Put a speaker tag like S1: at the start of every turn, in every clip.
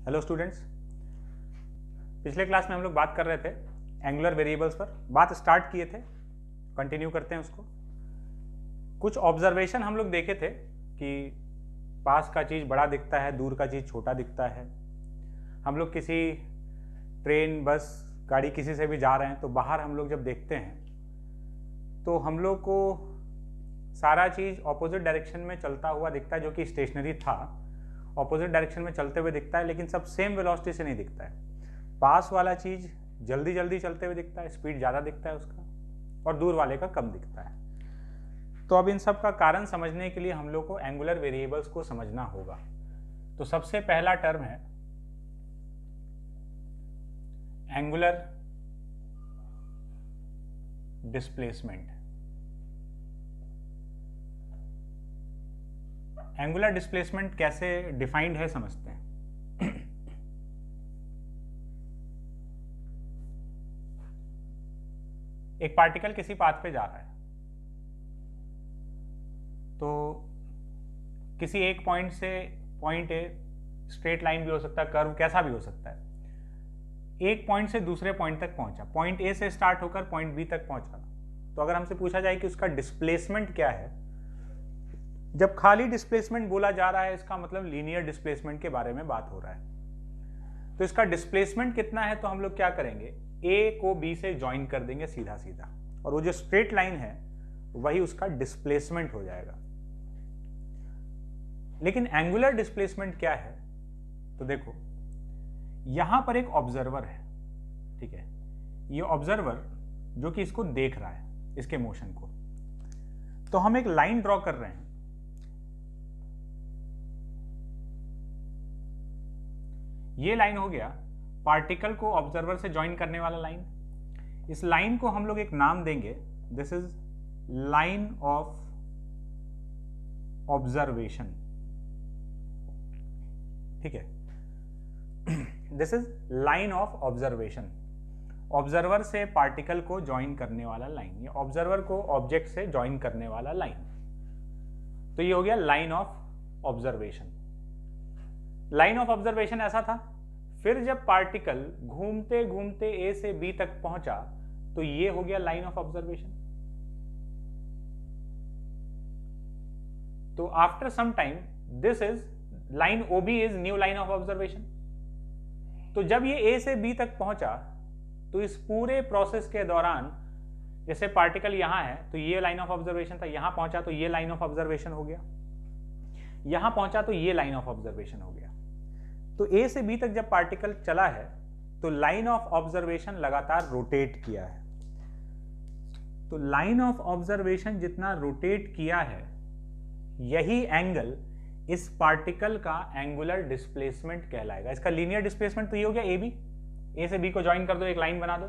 S1: Hello students, पिछले class में हम लोग बात कर रहे थे एंगुलर वेरिएबल्स पर। बात स्टार्ट किए थे, कंटिन्यू करते हैं उसको। कुछ ऑब्जर्वेशन हम लोग देखे थे कि पास का चीज़ बड़ा दिखता है, दूर का चीज़ छोटा दिखता है। हम लोग किसी ट्रेन, बस, गाड़ी किसी से भी जा रहे हैं तो बाहर हम लोग जब देखते हैं तो हम लोग को सारा चीज़ ऑपोजिट डायरेक्शन में चलता हुआ दिखता है, जो कि स्टेशनरी था ऑपोजिट डायरेक्शन में चलते हुए दिखता है, लेकिन सब सेम वेलोसिटी से नहीं दिखता है। पास वाला चीज़ जल्दी जल्दी चलते हुए दिखता है, स्पीड ज़्यादा दिखता है उसका, और दूर वाले का कम दिखता है। तो अब इन सब का कारण समझने के लिए हम लोग को एंगुलर वेरिएबल्स को समझना होगा। तो सबसे पहला टर्म है एंगुलर डिस्प्लेसमेंट। एंगुलर डिस्प्लेसमेंट कैसे डिफाइंड है समझते हैं। एक पार्टिकल किसी पाथ पे जा रहा है, तो किसी एक पॉइंट से पॉइंट ए, स्ट्रेट लाइन भी हो सकता है, कर्व कैसा भी हो सकता है, एक पॉइंट से दूसरे पॉइंट तक पहुंचा, पॉइंट ए से स्टार्ट होकर पॉइंट बी तक पहुंचा। तो अगर हमसे पूछा जाए कि उसका डिस्प्लेसमेंट क्या है, जब खाली डिस्प्लेसमेंट बोला जा रहा है इसका मतलब लीनियर डिस्प्लेसमेंट के बारे में बात हो रहा है। तो इसका डिस्प्लेसमेंट कितना है, तो हम लोग क्या करेंगे, ए को बी से ज्वाइन कर देंगे सीधा सीधा, और वो जो स्ट्रेट लाइन है वही उसका डिस्प्लेसमेंट हो जाएगा। लेकिन एंगुलर डिस्प्लेसमेंट क्या है, तो देखो यहां पर एक ऑब्जर्वर है, ठीक है। ये ऑब्जर्वर जो कि इसको देख रहा है, इसके मोशन को, तो हम एक लाइन ड्रॉ कर रहे हैं। ये लाइन हो गया पार्टिकल को ऑब्जर्वर से ज्वाइन करने वाला लाइन। इस लाइन को हम लोग एक नाम देंगे, this is line of observation, ठीक है। This is line of observation, observer से पार्टिकल को ज्वाइन करने वाला लाइन, ये ऑब्जर्वर को ऑब्जेक्ट से ज्वाइन करने वाला लाइन। तो ये हो गया line of observation. Line of observation ऐसा था। फिर जब पार्टिकल घूमते घूमते ए से बी तक पहुंचा तो ये हो गया लाइन ऑफ ऑब्जर्वेशन। तो after some time this is line OB is new line of observation. तो जब ये ए से बी तक पहुंचा तो इस पूरे प्रोसेस के दौरान, जैसे पार्टिकल यहां है तो ये लाइन ऑफ ऑब्जर्वेशन था, यहां पहुंचा तो ये लाइन ऑफ ऑब्जर्वेशन हो गया, यहां पहुंचा तो ये लाइन ऑफ ऑब्जर्वेशन हो गया। तो ए से बी तक जब पार्टिकल चला है तो लाइन ऑफ ऑब्जर्वेशन लगातार रोटेट किया है। तो लाइन ऑफ ऑब्जर्वेशन जितना रोटेट किया है, यही एंगल इस पार्टिकल का एंगुलर डिस्प्लेसमेंट कहलाएगा। इसका लीनियर डिस्प्लेसमेंट तो ये हो गया ए बी, ए से बी को ज्वाइन कर दो, एक लाइन बना दो।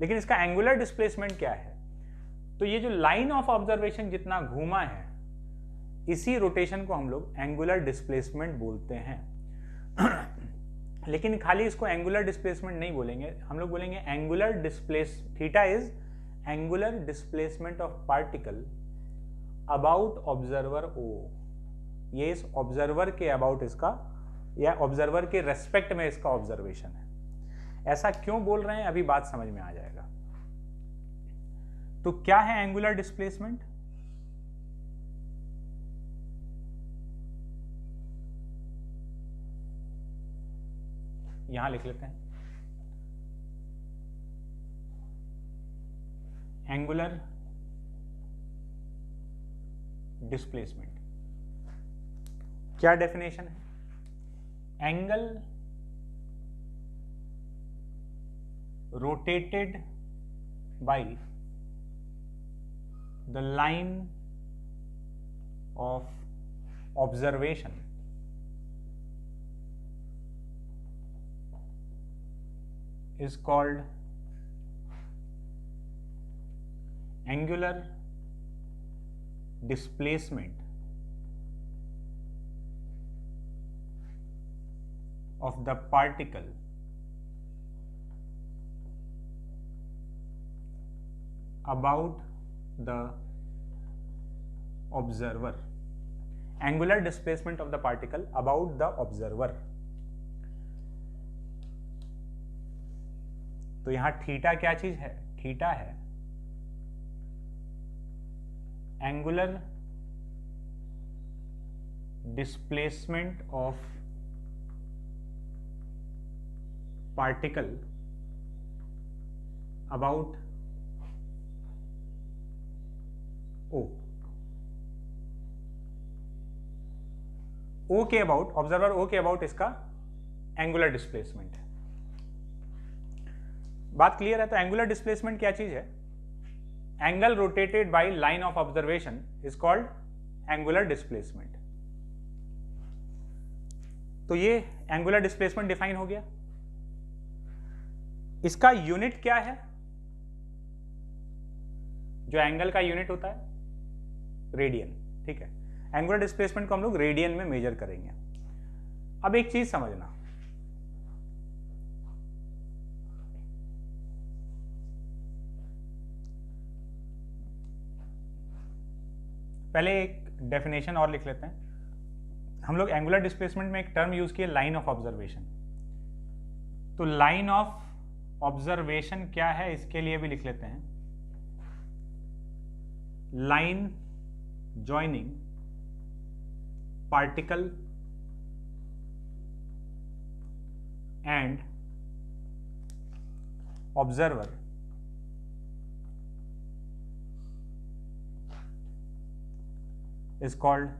S1: लेकिन इसका एंगुलर डिस्प्लेसमेंट क्या है, तो ये जो लाइन ऑफ ऑब्जर्वेशन जितना घूमा है, इसी रोटेशन को हम लोग एंगुलर डिस्प्लेसमेंट बोलते हैं। लेकिन खाली इसको एंगुलर डिस्प्लेसमेंट नहीं बोलेंगे, हम लोग बोलेंगे angular displace, theta is angular displacement of particle about observer O. ये इस ऑब्जर्वर के अबाउट इसका, या ऑब्जर्वर के रेस्पेक्ट में इसका ऑब्जर्वेशन है। ऐसा क्यों बोल रहे हैं, अभी बात समझ में आ जाएगा। तो क्या है एंगुलर डिस्प्लेसमेंट? यहां लिख लेते हैं, एंगुलर डिस्प्लेसमेंट। क्या डेफिनेशन है? Angle rotated by the line of observation is called angular displacement of the particle about the observer, angular displacement of the particle about the observer। तो यहां थीटा क्या चीज है? थीटा है angular displacement of particle about O. O के about, observer ओ के about इसका angular displacement है। बात क्लियर है? तो एंगुलर डिस्प्लेसमेंट क्या चीज है? Angle rotated by line of observation is called angular displacement. तो ये एंगुलर डिस्प्लेसमेंट डिफाइन हो गया। इसका यूनिट क्या है? जो एंगल का यूनिट होता है रेडियन, ठीक है। एंगुलर डिस्प्लेसमेंट को हम लोग रेडियन में मेजर करेंगे। अब एक चीज समझना, पहले एक डेफिनेशन और लिख लेते हैं। हम लोग एंगुलर डिस्प्लेसमेंट में एक टर्म यूज किए, लाइन ऑफ ऑब्जर्वेशन। तो लाइन ऑफ ऑब्जर्वेशन क्या है, इसके लिए भी लिख लेते हैं line joining particle and observer is called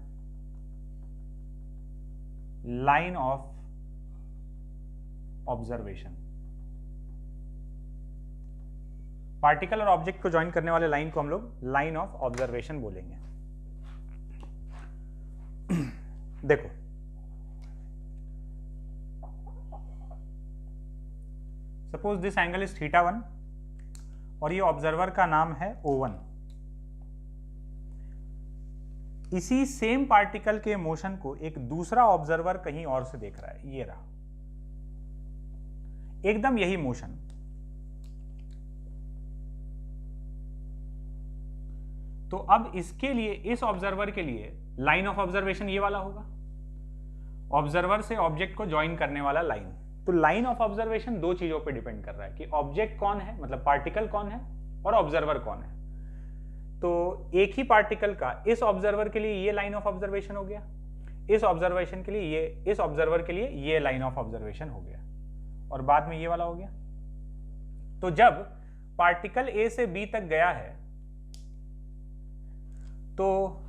S1: line of observation। Particle और ऑब्जेक्ट को ज्वाइन करने वाले लाइन को हम लोग लाइन ऑफ ऑब्जर्वेशन बोलेंगे। देखो, सपोज दिस एंगल इज θ1 और ये ऑब्जर्वर का नाम है O1। इसी सेम पार्टिकल के मोशन को एक दूसरा ऑब्जर्वर कहीं और से देख रहा है, ये रहा एकदम यही मोशन। तो अब इसके लिए, इस ऑब्जर्वर के लिए लाइन ऑफ ऑब्जर्वेशन ये वाला होगा, ऑब्जर्वर से ऑब्जेक्ट को ज्वाइन करने वाला लाइन। तो लाइन ऑफ ऑब्जर्वेशन दो चीजों पे डिपेंड कर रहा है कि ऑब्जेक्ट कौन है, मतलब पार्टिकल कौन है, और ऑब्जर्वर कौन है। तो एक ही पार्टिकल का इस ऑब्जर्वर के लिए ये लाइन ऑफ ऑब्जर्वेशन हो गया, इस ऑब्जर्वेशन के लिए ये, इस ऑब्जर्वर के लिए ये लाइन ऑफ ऑब्जर्वेशन हो गया, और बाद में ये वाला हो गया। तो जब पार्टिकल ए से बी तक गया है, तो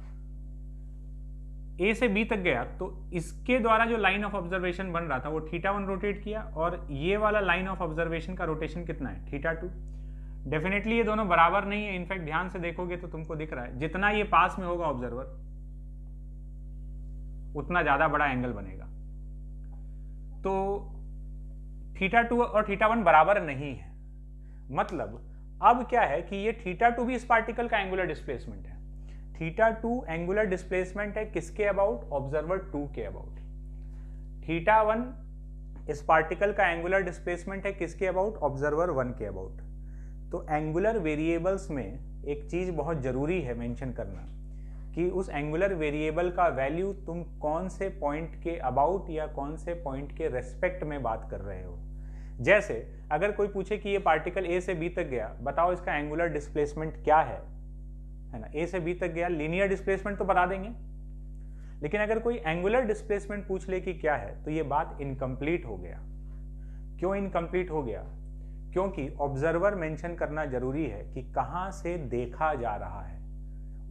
S1: ए से बी तक गया, तो इसके द्वारा जो लाइन ऑफ ऑब्जर्वेशन बन रहा था वो θ1 रोटेट किया, और ये वाला लाइन ऑफ ऑब्जर्वेशन का रोटेशन कितना है? θ2। डेफिनेटली ये दोनों बराबर नहीं है, इनफैक्ट ध्यान से देखोगे तो तुमको दिख रहा है जितना ये पास में होगा ऑब्जर्वर, उतना ज्यादा बड़ा एंगल बनेगा। तो θ2 और θ1 बराबर नहीं है, मतलब अब क्या है कि ये θ2 भी इस पार्टिकल का एंगुलर डिस्प्लेसमेंट है। θ2 एंगुलर डिस्प्लेसमेंट है किसके अबाउट? ऑब्जर्वर 2 के अबाउट। θ1 इस पार्टिकल का एंगुलर डिस्प्लेसमेंट है किसके अबाउट? ऑब्जर्वर 1 के अबाउट। तो एंगुलर वेरिएबल्स में एक चीज बहुत जरूरी है मेंशन करना कि उस एंगुलर वेरिएबल का वैल्यू तुम कौन से पॉइंट के अबाउट या कौन से पॉइंट के रेस्पेक्ट में बात कर रहे हो। जैसे अगर कोई पूछे कि ये पार्टिकल ए से बी तक गया, बताओ इसका एंगुलर डिस्प्लेसमेंट क्या है ना? ए से बी तक गया, लीनियर डिस्प्लेसमेंट तो बता देंगे, लेकिन अगर कोई एंगुलर डिस्प्लेसमेंट पूछ ले कि क्या है, तो ये बात इनकम्प्लीट हो गया। क्यों इनकम्प्लीट हो गया? क्योंकि ऑब्जर्वर मेंशन करना जरूरी है कि कहां से देखा जा रहा है,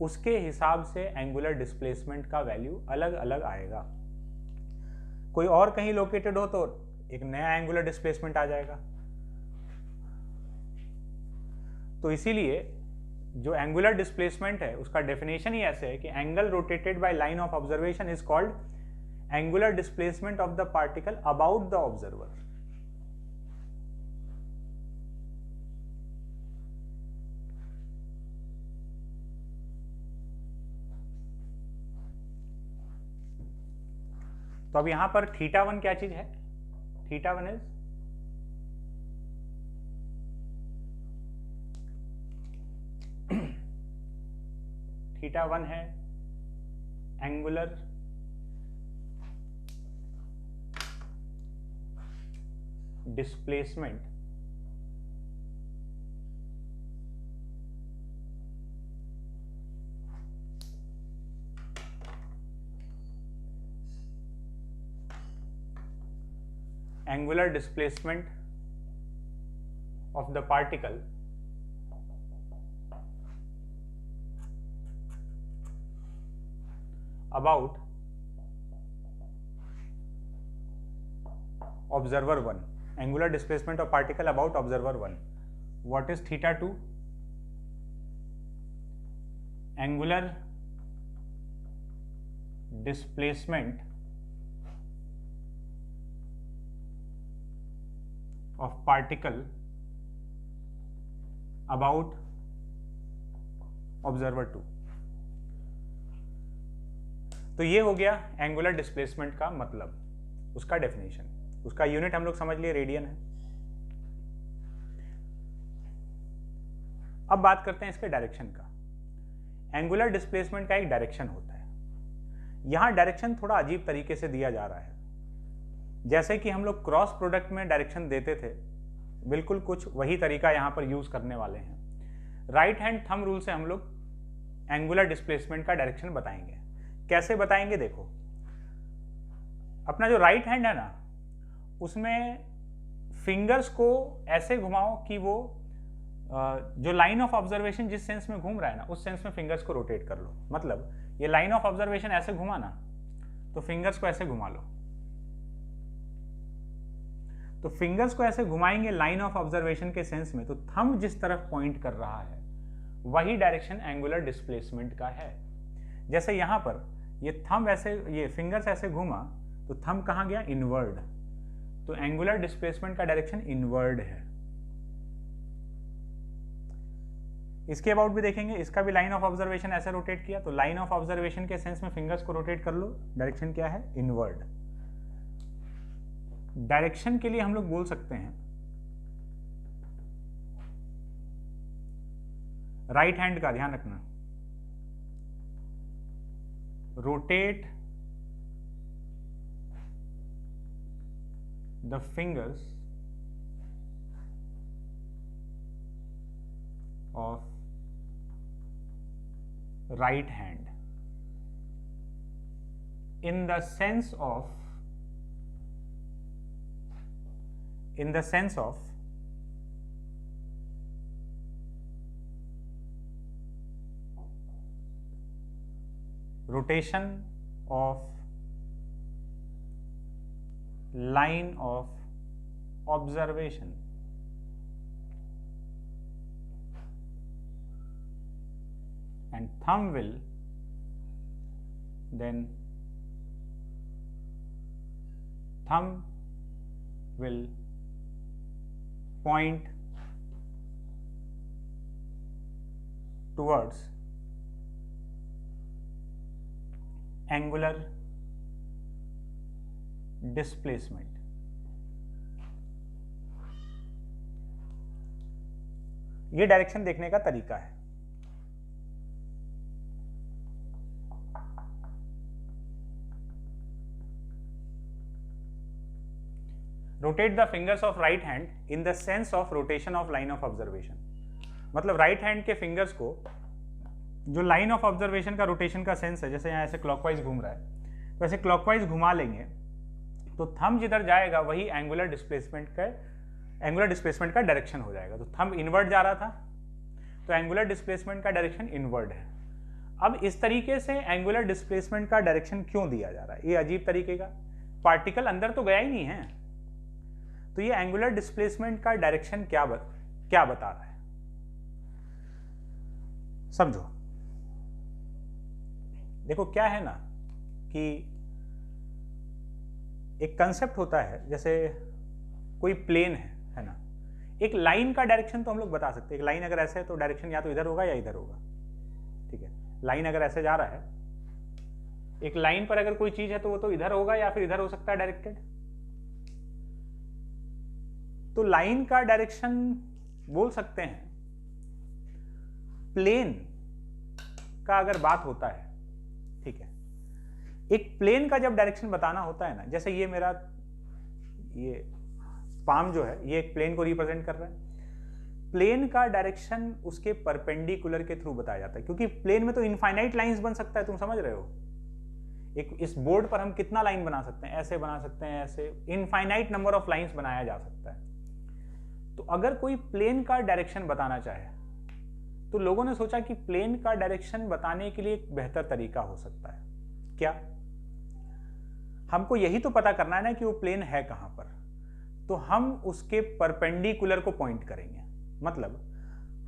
S1: उसके हिसाब से एंगुलर डिस्प्लेसमेंट का वैल्यू अलग अलग आएगा। कोई और कहीं लोकेटेड हो तो एक नया एंगुलर डिस्प्लेसमेंट आ जाएगा। तो इसीलिए जो एंगुलर डिस्प्लेसमेंट है उसका डेफिनेशन ही ऐसे है कि angle rotated by line of observation is called angular displacement of the particle about the observer. तो अब यहां पर θ1 क्या चीज है? θ1 इज θ1 है angular displacement angular displacement of the particle about observer 1. Angular displacement of particle about observer 1. What is theta 2? Angular displacement of particle about observer 2. तो ये हो गया एंगुलर डिस्प्लेसमेंट का मतलब, उसका डेफिनेशन, उसका यूनिट हम लोग समझ लिए रेडियन है। अब बात करते हैं इसके डायरेक्शन का। एंगुलर डिस्प्लेसमेंट का एक डायरेक्शन होता है। यहां डायरेक्शन थोड़ा अजीब तरीके से दिया जा रहा है, जैसे कि हम लोग क्रॉस प्रोडक्ट में डायरेक्शन देते थे, बिल्कुल कुछ वही तरीका यहां पर यूज करने वाले हैं। राइट हैंड थंब रूल से हम लोग एंगुलर डिस्प्लेसमेंट का डायरेक्शन बताएंगे। कैसे बताएंगे? देखो, अपना जो राइट हैंड है ना, उसमें फिंगर्स को ऐसे घुमाओ कि वो जो लाइन ऑफ ऑब्जर्वेशन जिस सेंस में घूम रहा है ना, उस सेंस में फिंगर्स को रोटेट कर लो। मतलब ये लाइन ऑफ ऑब्जर्वेशन ऐसे घुमा ना, तो फिंगर्स को ऐसे घुमा लो। तो फिंगर्स को ऐसे घुमाएंगे लाइन ऑफ ऑब्जर्वेशन के सेंस में, तो थंब जिस तरफ पॉइंट कर रहा है वही डायरेक्शन एंगुलर डिस्प्लेसमेंट का है। जैसे यहां पर ये थंब ऐसे, ये फिंगर्स ऐसे घुमा, तो थंब कहां गया? इनवर्ड। तो एंगुलर डिस्प्लेसमेंट का डायरेक्शन इनवर्ड है। इसके अबाउट भी देखेंगे, इसका भी लाइन ऑफ ऑब्जर्वेशन ऐसे रोटेट किया, तो लाइन ऑफ ऑब्जर्वेशन के सेंस में फिंगर्स को रोटेट कर लो, डायरेक्शन क्या है? इनवर्ड। डायरेक्शन के लिए हम लोग बोल सकते हैं राइट हैंड का ध्यान रखना, rotate the fingers of right hand in the sense of rotation of line of observation. And thumb will point towards angular displacement. ये डायरेक्शन देखने का तरीका है। Rotate the fingers of right hand in the sense of rotation of line of observation. मतलब right hand के fingers को जो line of observation का रोटेशन का सेंस है, जैसे यहां ऐसे क्लॉकवाइज घूम रहा है, तो ऐसे क्लॉकवाइज घुमा लेंगे, तो थंब जिधर जाएगा वही एंगुलर डिस्प्लेसमेंट का डायरेक्शन हो जाएगा। तो थंब इनवर्ड जा रहा था, तो एंगुलर डिस्प्लेसमेंट का डायरेक्शन इनवर्ड है। अब इस तरीके से एंगुलर डिस्प्लेसमेंट का डायरेक्शन क्यों दिया जा रहा है? ये अजीब तरीके का, पार्टिकल अंदर तो गया ही नहीं है, तो ये एंगुलर डिस्प्लेसमेंट का डायरेक्शन क्या बता रहा है? समझो। देखो क्या है ना कि एक कंसेप्ट होता है, जैसे कोई प्लेन है ना, एक लाइन का डायरेक्शन तो हम लोग बता सकते हैं। एक लाइन अगर ऐसे है तो डायरेक्शन या तो इधर होगा या इधर होगा, ठीक है। लाइन अगर ऐसे जा रहा है, एक लाइन पर अगर कोई चीज है तो वो तो इधर होगा या फिर इधर हो सकता है डायरेक्टेड। तो लाइन का डायरेक्शन बोल सकते हैं। प्लेन का अगर बात होता है, ठीक है, एक प्लेन का जब डायरेक्शन बताना होता है ना, जैसे ये मेरा ये पाम जो है, ये एक प्लेन को रिप्रेजेंट कर रहा है। प्लेन का डायरेक्शन उसके परपेंडिकुलर के थ्रू बताया जाता है, क्योंकि प्लेन में तो इनफाइनाइट लाइंस बन सकता है, तुम समझ रहे हो। एक इस बोर्ड पर हम कितना लाइन बना सकते हैं, ऐसे बना सकते हैं, ऐसे इनफाइनाइट नंबर ऑफ लाइंस बनाया जा सकता है। तो अगर कोई प्लेन का डायरेक्शन बताना चाहे तो लोगों ने सोचा कि प्लेन का डायरेक्शन बताने के लिए एक बेहतर तरीका हो सकता है क्या? हमको यही तो पता करना है ना कि वो प्लेन है कहां पर, तो हम उसके परपेंडिकुलर को पॉइंट करेंगे। मतलब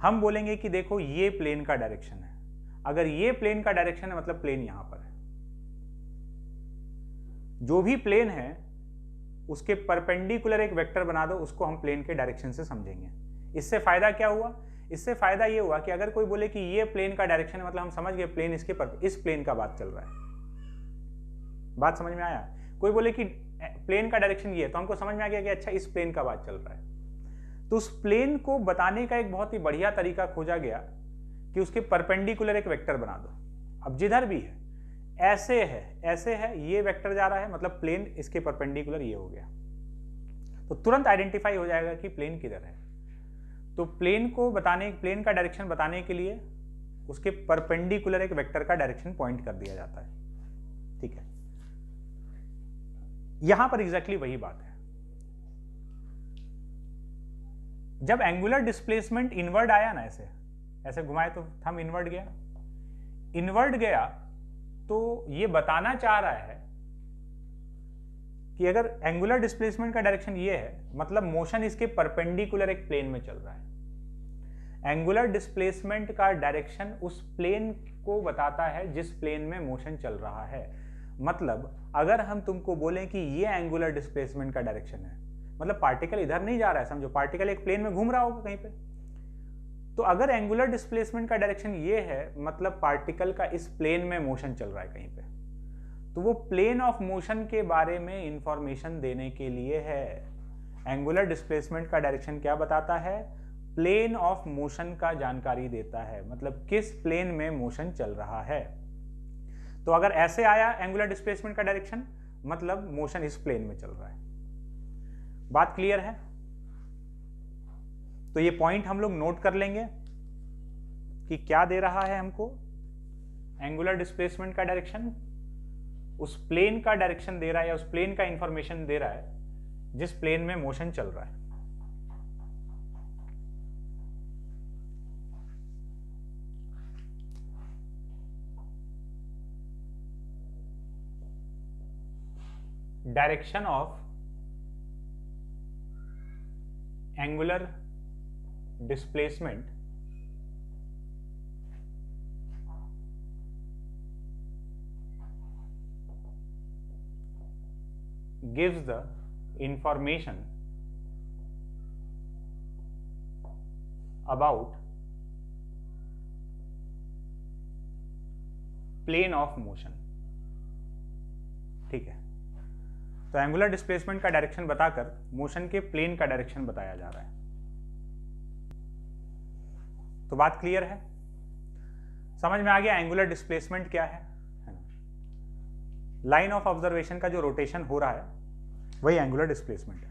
S1: हम बोलेंगे कि देखो ये प्लेन का डायरेक्शन है, अगर ये प्लेन का डायरेक्शन है मतलब प्लेन यहां पर है। जो भी प्लेन है उसके परपेंडिकुलर एक वेक्टर बना दो, उसको हम प्लेन के डायरेक्शन से समझेंगे। इससे फायदा क्या हुआ? इससे फायदा ये हुआ कि अगर कोई बोले कि ये प्लेन का डायरेक्शन है, मतलब हम समझ गए प्लेन इसके पर, इस प्लेन का बात चल रहा है। बात समझ में आया? कोई बोले कि प्लेन का डायरेक्शन ये है, तो हमको समझ में आ गया कि अच्छा इस प्लेन का बात चल रहा है। तो उस प्लेन को बताने का एक बहुत ही बढ़िया तरीका खोजा गया कि उसके परपेंडिकुलर एक वेक्टर बना दो। अब जिधर भी है, ऐसे है, ये वेक्टर जा रहा है, मतलब प्लेन इसके परपेंडिकुलर ये हो गया, तो तुरंत आइडेंटिफाई हो जाएगा कि प्लेन किधर है। तो प्लेन का डायरेक्शन बताने के लिए उसके परपेंडिकुलर एक वेक्टर का डायरेक्शन पॉइंट कर दिया जाता है। ठीक है, यहां पर एग्जैक्टली वही बात है। जब एंगुलर डिस्प्लेसमेंट इनवर्ड आया ना, ऐसे घुमाए तो थंब इनवर्ड गया, तो ये बताना चाह रहा है कि अगर एंगुलर डिस्प्लेसमेंट का डायरेक्शन ये है, मतलब मोशन इसके परपेंडिकुलर एक प्लेन में चल रहा है। एंगुलर डिस्प्लेसमेंट का डायरेक्शन उस प्लेन को बताता है जिस प्लेन में मोशन चल रहा है। मतलब अगर हम तुमको बोलें कि ये एंगुलर डिस्प्लेसमेंट का डायरेक्शन है, मतलब पार्टिकल इधर नहीं जा रहा है, समझो पार्टिकल एक प्लेन में घूम रहा होगा कहीं पे, तो अगर एंगुलर डिस्प्लेसमेंट का डायरेक्शन ये है, मतलब पार्टिकल का इस प्लेन में मोशन चल रहा है कहीं पे, तो वो प्लेन ऑफ मोशन के बारे में इंफॉर्मेशन देने के लिए है। एंगुलर डिस्प्लेसमेंट का डायरेक्शन क्या बताता है? प्लेन ऑफ मोशन का जानकारी देता है, मतलब किस प्लेन में मोशन चल रहा है। तो अगर ऐसे आया एंगुलर डिस्प्लेसमेंट का डायरेक्शन, मतलब मोशन इस प्लेन में चल रहा है। बात क्लियर है? तो ये पॉइंट हम लोग नोट कर लेंगे कि क्या दे रहा है हमको। एंगुलर डिस्प्लेसमेंट का डायरेक्शन उस प्लेन का डायरेक्शन दे रहा है, या उस प्लेन का इंफॉर्मेशन दे रहा है जिस प्लेन में मोशन चल रहा है। Direction of angular displacement gives the information about plane of motion। ठीक है, तो एंगुलर डिस्प्लेसमेंट का डायरेक्शन बताकर मोशन के प्लेन का डायरेक्शन बताया जा रहा है। तो बात क्लियर है? समझ में आ गया एंगुलर डिस्प्लेसमेंट क्या है ना? लाइन ऑफ ऑब्जर्वेशन का जो रोटेशन हो रहा है वही एंगुलर डिस्प्लेसमेंट है।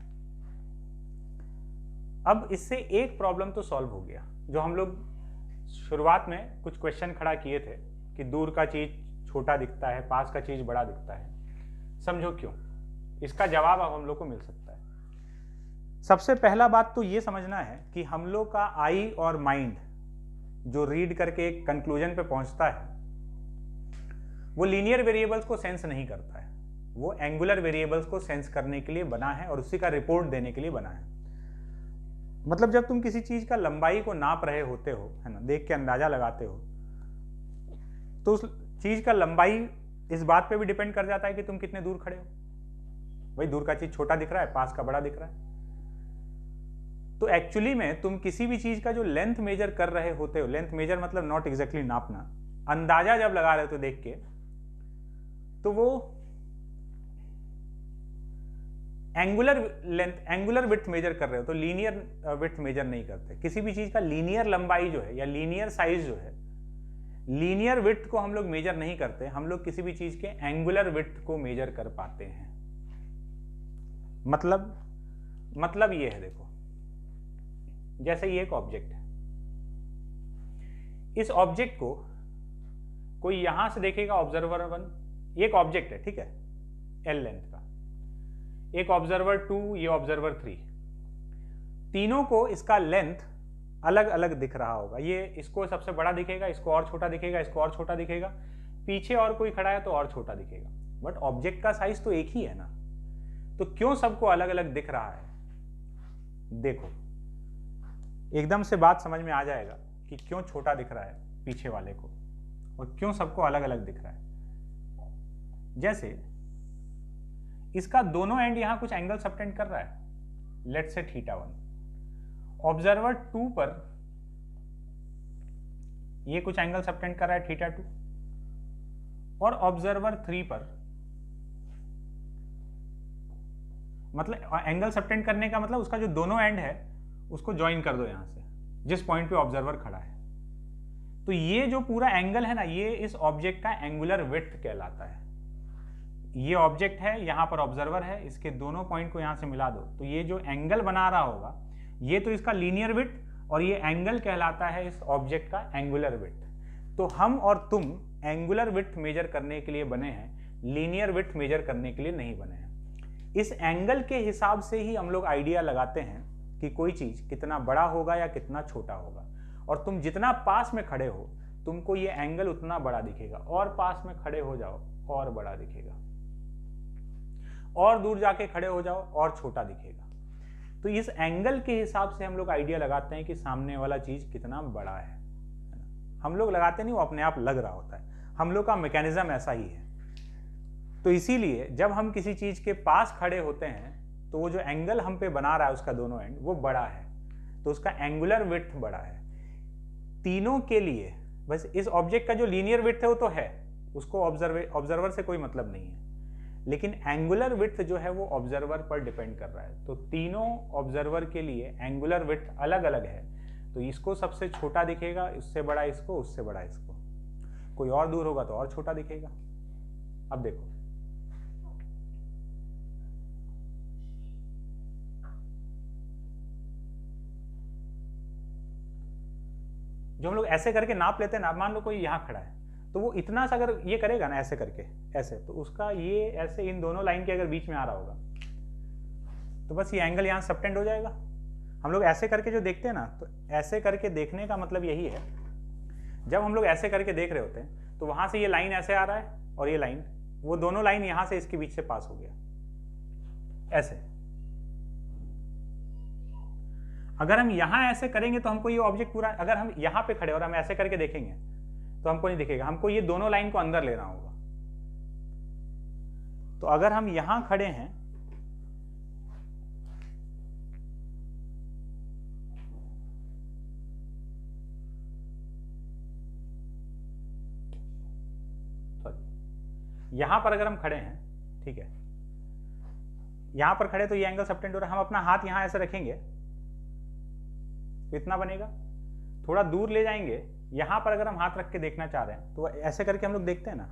S1: अब इससे एक प्रॉब्लम तो सॉल्व हो गया, जो हम लोग शुरुआत में कुछ क्वेश्चन खड़ा किए थे कि दूर का चीज छोटा दिखता है, पास का चीज बड़ा दिखता है। समझो क्यों? इसका जवाब अब हम लोग को मिल सकता है। सबसे पहला बात तो ये समझना है कि हम लोग का आई और माइंड जो रीड करके एक कंक्लूजन पे पहुंचता है, वो लीनियर वेरिएबल्स को सेंस नहीं करता है, वो एंगुलर वेरिएबल्स को सेंस करने के लिए बना है और उसी का रिपोर्ट देने के लिए बना है। मतलब जब तुम किसी चीज का लंबाई को नाप रहे होते हो, है ना, देख के अंदाजा लगाते हो, तो उस चीज का लंबाई इस बात पे भी डिपेंड कर जाता है कि तुम कितने दूर खड़े हो। भाई दूर का चीज छोटा दिख रहा है, पास का बड़ा दिख रहा है। तो एक्चुअली में तुम किसी भी चीज का जो लेंथ मेजर कर रहे होते हो, लेंथ मेजर मतलब नॉट एग्जैक्टली नापना, अंदाजा जब लगा रहे हो तो देख के, तो वो एंगुलर विड्थ मेजर कर रहे हो, तो लीनियर विड्थ मेजर नहीं करते। किसी भी चीज का लीनियर लंबाई जो है या लीनियर साइज जो है, लीनियर विड्थ को हम लोग मेजर नहीं करते, हम लोग किसी भी चीज के एंगुलर विड्थ को मेजर कर पाते हैं। मतलब ये है, देखो जैसे ये एक ऑब्जेक्ट है, इस ऑब्जेक्ट को कोई यहां से देखेगा ऑब्जर्वर 1, एक ऑब्जेक्ट है, ठीक है, L लेंथ का, एक ऑब्जर्वर 2, ये ऑब्जर्वर 3, तीनों को इसका लेंथ अलग अलग दिख रहा होगा। ये इसको सबसे बड़ा दिखेगा, इसको और छोटा दिखेगा, इसको और छोटा दिखेगा, पीछे और कोई खड़ा है तो और छोटा दिखेगा, बट ऑब्जेक्ट का साइज तो एक ही है ना, तो क्यों सबको अलग अलग दिख रहा है? देखो एकदम से बात समझ में आ जाएगा कि क्यों छोटा दिख रहा है पीछे वाले को और क्यों सबको अलग अलग दिख रहा है। जैसे इसका दोनों एंड यहां कुछ एंगल सबटेंड कर रहा है, लेट्स से θ1। ऑब्जर्वर 2 पर ये कुछ एंगल सबटेंड कर रहा है θ2, और ऑब्जर्वर 3 पर, मतलब एंगल सबटेंड करने का मतलब उसका जो दोनों एंड है उसको ज्वाइन कर दो यहां से, जिस पॉइंट पे ऑब्जर्वर खड़ा है। तो ये जो पूरा एंगल है ना, ये इस ऑब्जेक्ट का एंगुलर विड्थ कहलाता है। ये ऑब्जेक्ट है, यहां पर ऑब्जर्वर है, इसके दोनों पॉइंट को यहां से मिला दो, तो ये जो एंगल बना रहा होगा ये तो इसका लीनियर विड्थ, और ये एंगल कहलाता है इस ऑब्जेक्ट का एंगुलर विड्थ। तो हम और तुम एंगुलर विड्थ मेजर करने के लिए बने हैं, लीनियर विड्थ मेजर करने के लिए नहीं बने हैं। इस एंगल के हिसाब से ही हम लोग आइडिया लगाते हैं कि कोई चीज कितना बड़ा होगा या कितना छोटा होगा, और तुम जितना पास में खड़े हो तुमको ये एंगल उतना बड़ा दिखेगा, और पास में खड़े हो जाओ और बड़ा दिखेगा, और दूर जाके खड़े हो जाओ और छोटा दिखेगा। तो इस एंगल के हिसाब से हम लोग आइडिया लगाते हैं कि सामने वाला चीज कितना बड़ा है। हम लोग लगाते नहीं, वो अपने आप लग रहा होता है। हम लोग का मैकेनिज्म ऐसा ही है। तो इसीलिए जब हम किसी चीज के पास खड़े होते हैं तो वो जो एंगल हम पे बना रहा है उसका दोनों एंड वो बड़ा है, तो उसका एंगुलर विड्थ बड़ा है। तीनों के लिए बस इस ऑब्जेक्ट का जो लीनियर विड्थ है वो तो है, उसको ऑब्जर्वर से कोई मतलब नहीं है, लेकिन एंगुलर विड्थ जो है वो ऑब्जर्वर पर डिपेंड कर रहा है। तो तीनों ऑब्जर्वर के लिए एंगुलर विड्थ अलग अलग है, तो इसको सबसे छोटा दिखेगा, इससे बड़ा इसको, उससे बड़ा इसको, कोई और दूर होगा तो और छोटा दिखेगा। अब देखो जो हम लोग ऐसे करके नाप लेते हैं ना, मान लो कोई यहां खड़ा है तो वो इतना सा अगर ये करेगा ना ऐसे करके ऐसे, तो उसका ये ऐसे इन दोनों लाइन के अगर बीच में आ रहा होगा तो बस ये एंगल यहां सबटेंड हो जाएगा। हम लोग ऐसे करके जो देखते हैं ना, तो ऐसे करके देखने का मतलब यही है, जब हम लोग ऐसे करके देख रहे होते हैं तो वहां से ये लाइन ऐसे आ रहा है और ये लाइन, वो दोनों लाइन यहां से इसके बीच से पास हो गया ऐसे। अगर हम यहां ऐसे करेंगे तो हमको ये ऑब्जेक्ट पूरा, अगर हम यहां पे खड़े और हम ऐसे करके देखेंगे तो हमको नहीं दिखेगा, हमको ये दोनों लाइन को अंदर लेना होगा। तो अगर हम यहां खड़े हैं यहां पर अगर हम खड़े हैं, ठीक है, यहां पर खड़े तो ये एंगल सबटेंड हो रहा है, हम अपना हाथ यहां ऐसे रखेंगे तो इतना बनेगा। थोड़ा दूर ले जाएंगे, यहां पर अगर हम हाथ रख के देखना चाह रहे हैं तो ऐसे करके हम लोग देखते हैं ना,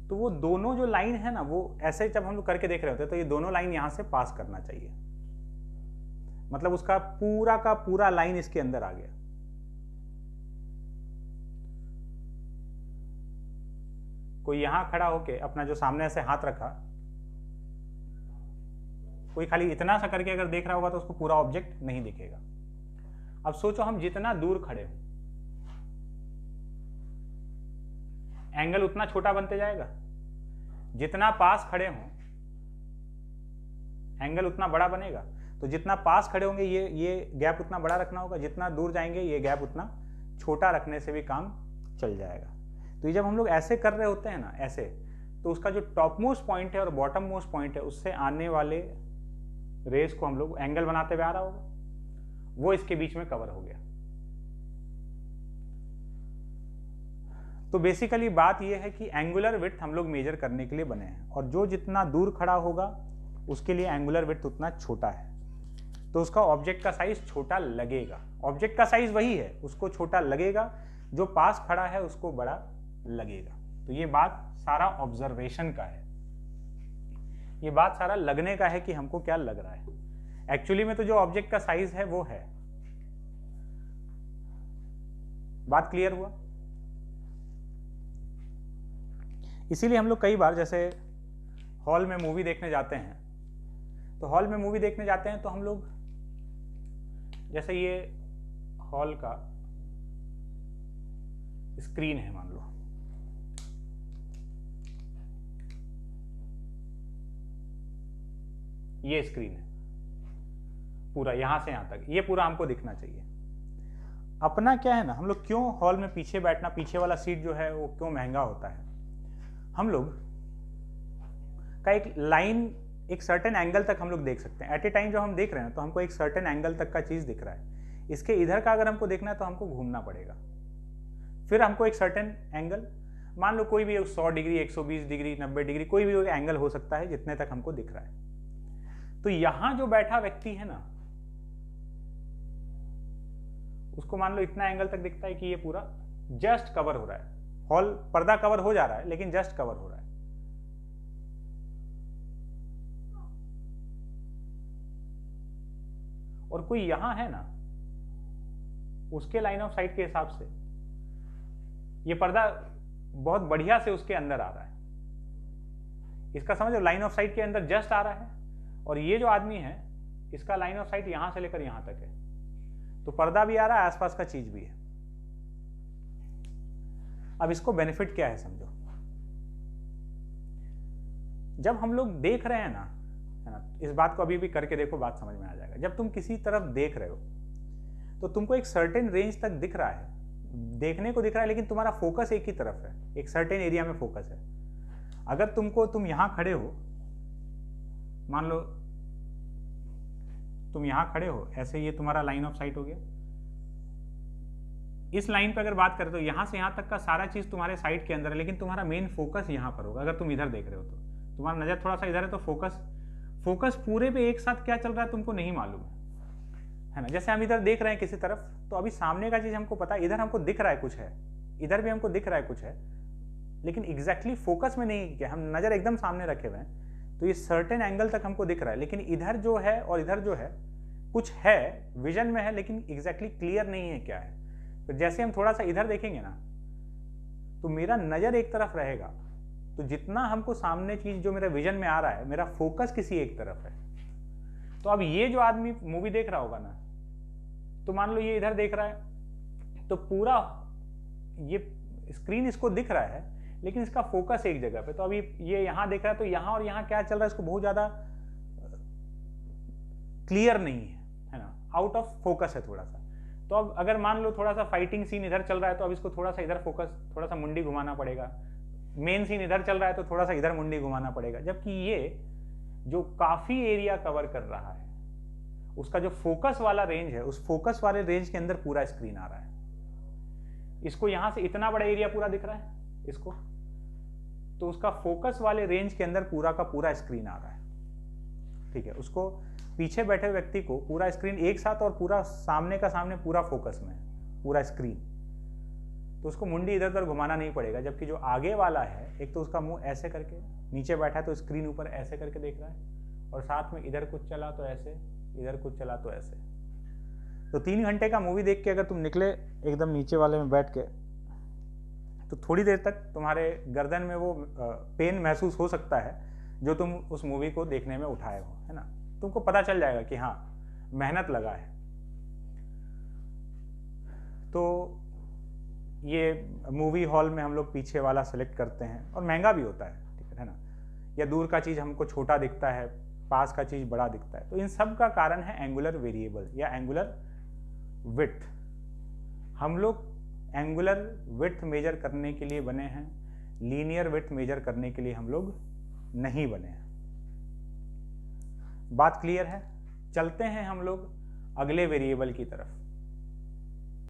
S1: तो वो दोनों जो लाइन है ना, वो ऐसे जब हम लोग करके देख रहे होते हैं तो ये दोनों लाइन यहां से पास करना चाहिए, मतलब उसका पूरा का पूरा लाइन इसके अंदर आ गया। कोई यहां खड़ा होके अपना जो सामने ऐसे हाथ रखा, कोई खाली इतना सा करके अगर देख रहा होगा तो उसको पूरा ऑब्जेक्ट नहीं दिखेगा। अब सोचो हम जितना दूर खड़े हो एंगल उतना छोटा बनते जाएगा, जितना पास खड़े हो एंगल उतना बड़ा बनेगा। तो जितना पास खड़े होंगे ये गैप उतना बड़ा रखना होगा, जितना दूर जाएंगे ये गैप उतना छोटा रखने से भी काम चल जाएगा। तो ये जब हम लोग ऐसे कर रहे होते हैं ना ऐसे, तो उसका जो टॉप मोस्ट पॉइंट है और बॉटम मोस्ट पॉइंट है उससे आने वाले रेस को हम लोग एंगल बनाते हुए आ रहा होगा, वो इसके बीच में कवर हो गया। तो बेसिकली बात यह है कि एंगुलर विड्थ हम लोग मेजर करने के लिए बने हैं, और जो जितना दूर खड़ा होगा उसके लिए एंगुलर विड्थ उतना छोटा है, तो उसका ऑब्जेक्ट का साइज छोटा लगेगा। ऑब्जेक्ट का साइज वही है, उसको छोटा लगेगा, जो पास खड़ा है उसको बड़ा लगेगा। तो ये बात सारा ऑब्जर्वेशन का है, ये बात सारा लगने का है कि हमको क्या लग रहा है। एक्चुअली में तो जो ऑब्जेक्ट का साइज है वो है। बात क्लियर हुआ? इसीलिए हम लोग कई बार जैसे हॉल में मूवी देखने जाते हैं, तो हॉल में मूवी देखने जाते हैं तो हम लोग जैसे ये हॉल का स्क्रीन है, मान लो ये स्क्रीन है पूरा, यहां से यहां तक ये पूरा हमको दिखना चाहिए। अपना क्या है ना, हम लोग क्यों हॉल में पीछे बैठना, पीछे वाला सीट जो है वो क्यों महंगा होता है, हम लोग का एक लाइन एक सर्टेन एंगल तक हम लोग देख सकते हैं। एट ए टाइम जब हम देख रहे हैं तो हमको एक सर्टेन एंगल तक का चीज दिख रहा है। इसके इधर का अगर हमको देखना है तो हमको घूमना पड़ेगा, फिर हमको एक सर्टेन एंगल, मान लो कोई भी 100 डिग्री, 120 डिग्री, 90 डिग्री, कोई भी एंगल हो सकता है जितने तक हमको दिख रहा है। तो यहां जो बैठा व्यक्ति है ना, उसको मान लो इतना एंगल तक दिखता है कि ये पूरा जस्ट कवर हो रहा है, हॉल पर्दा कवर हो जा रहा है लेकिन जस्ट कवर हो रहा है। और कोई यहां है ना, उसके लाइन ऑफ साइट के हिसाब से ये पर्दा बहुत बढ़िया से उसके अंदर आ रहा है। इसका समझो लाइन ऑफ साइट के अंदर जस्ट आ रहा है, और ये जो आदमी है इसका लाइन ऑफ साइट यहां से लेकर यहां तक है, तो पर्दा भी आ रहा है, आसपास का चीज भी है। अब इसको बेनिफिट क्या है समझो, जब हम लोग देख रहे हैं ना, है ना, इस बात को अभी भी करके देखो, बात समझ में आ जाएगा। जब तुम किसी तरफ देख रहे हो तो तुमको एक सर्टेन रेंज तक दिख रहा है, देखने को दिख रहा है, लेकिन तुम्हारा फोकस एक ही तरफ है, एक सर्टेन एरिया में फोकस है। अगर तुम यहां खड़े हो, मान लो तुम यहां खड़े हो ऐसे, ये तुम्हारा लाइन ऑफ साइट हो गया। इस लाइन पे अगर बात करें तो यहां से यहां तक का सारा चीज तुम्हारे साइट के अंदर है, लेकिन तुम्हारा मेन फोकस यहां पर होगा। अगर तुम इधर देख रहे हो तो तुम्हारा नजर थोड़ा सा इधर है, तो फोकस पूरे पे एक साथ क्या चल रहा है तुमको नहीं मालूम है ना। जैसे हम इधर देख रहे हैं किसी तरफ, तो अभी सामने का चीज हमको पता है, इधर हमको दिख रहा है कुछ है, इधर भी हमको दिख रहा है कुछ है, लेकिन एग्जैक्टली फोकस में नहीं किया, हम नजर एकदम सामने रखे हुए हैं, तो ये सर्टेन एंगल तक हमको दिख रहा है, लेकिन इधर जो है और इधर जो है कुछ है, विजन में है, लेकिन एग्जैक्टली क्लियर नहीं है क्या है। तो जैसे हम थोड़ा सा इधर देखेंगे ना, तो मेरा नजर एक तरफ रहेगा, तो जितना हमको सामने चीज जो मेरा विजन में आ रहा है, मेरा फोकस किसी एक तरफ है। तो अब ये जो आदमी मूवी देख रहा होगा ना, तो मान लो ये इधर देख रहा है, तो पूरा ये स्क्रीन इसको दिख रहा है, लेकिन इसका फोकस एक जगह पे। तो अभी ये यहां देख रहा है, तो यहां और यहां क्या चल रहा है इसको बहुत ज्यादा क्लियर नहीं है ना, आउट ऑफ फोकस है थोड़ा सा। तो अब अगर मान लो थोड़ा सा फाइटिंग सीन इधर चल रहा है, तो अब इसको थोड़ा सा इधर फोकस, थोड़ा सा मुंडी घुमाना पड़ेगा। मेन सीन इधर चल रहा है तो थोड़ा सा इधर मुंडी घुमाना पड़ेगा। जबकि ये जो काफी एरिया कवर कर रहा है, उसका जो फोकस वाला रेंज है, उस फोकस वाले रेंज के अंदर पूरा स्क्रीन आ रहा है। इसको यहां से इतना बड़ा एरिया पूरा दिख रहा है इसको, तो उसका फोकस वाले रेंज के अंदर पूरा का पूरा स्क्रीन आ रहा है। ठीक है, उसको पीछे बैठे व्यक्ति को पूरा स्क्रीन एक साथ और पूरा सामने का सामने पूरा फोकस में पूरा स्क्रीन, तो उसको मुंडी इधर उधर घुमाना नहीं पड़ेगा। जबकि जो आगे वाला है, एक तो उसका मुंह ऐसे करके नीचे बैठा है, तो स्क्रीन ऊपर ऐसे करके देख रहा है, और साथ में इधर कुछ चला तो ऐसे, इधर कुछ चला तो ऐसे। तो 3 घंटे का मूवी देख के अगर तुम निकले एकदम नीचे वाले में बैठ के, तो थोड़ी देर तक तुम्हारे गर्दन में वो पेन महसूस हो सकता है जो तुम उस मूवी को देखने में उठाए हो, है ना। तुमको पता चल जाएगा कि हाँ मेहनत लगा है। तो ये मूवी हॉल में हम लोग पीछे वाला सेलेक्ट करते हैं, और महंगा भी होता है, ठीक है ना। या दूर का चीज़ हमको छोटा दिखता है, पास का चीज़ बड़ा दिखता है। तो इन सब का कारण है एंगुलर वेरिएबल या एंगुलर विड्थ। हम लोग एंगुलर विड्थ मेजर करने के लिए बने हैं, लीनियर विड्थ मेजर करने के लिए हम लोग नहीं बने हैं। बात क्लियर है? चलते हैं हम लोग अगले वेरिएबल की तरफ।